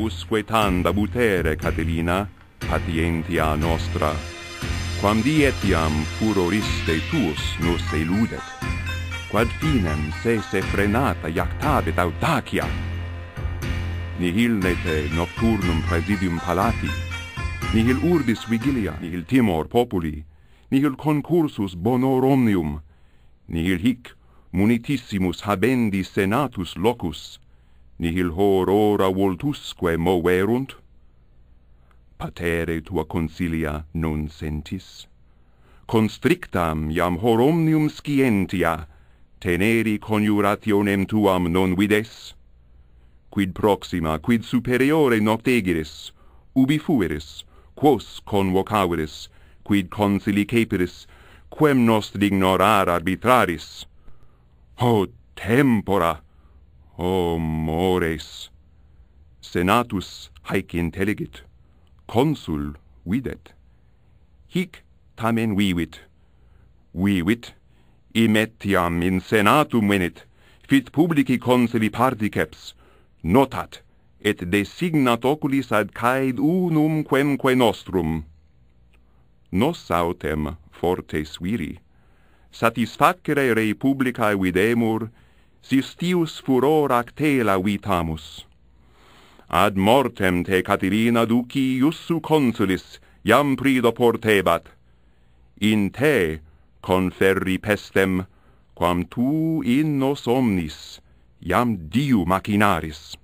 usque tanda butere, Catilina, patientia nostra, quam dietiam furoriste tuus nos eludet, quad finem se frenata iactabit audacia, nihil nete nocturnum praesidium palati, nihil urbis vigilia, nihil timor populi, nihil concursus bonor omnium, nihil hic munitissimus habendi senatus locus, nihil hor ora voltusque moverunt? Patere tua consilia non sentis? Constrictam iam hor omnium scientia, teneri coniurationem tuam non vides? Quid proxima, quid superiore noctegiris, ubi fueris, quos convocaveris, quid consili ceperis, quem nos dignorar arbitraris? O tempora! O mores! Senatus haec intelligit, consul videt. Hic tamen vivit, imetiam in senatum venit, fit publici consili particeps, notat, et designat oculis ad caed unum quemque nostrum. Nos autem fortes viri, satisfacere rei publicae videmur, sistius furor actela vitamus. Ad mortem te Catilina duci iussu consulis iam prido portebat, in te conferri pestem, quam tu in nos omnis iam diu machinaris.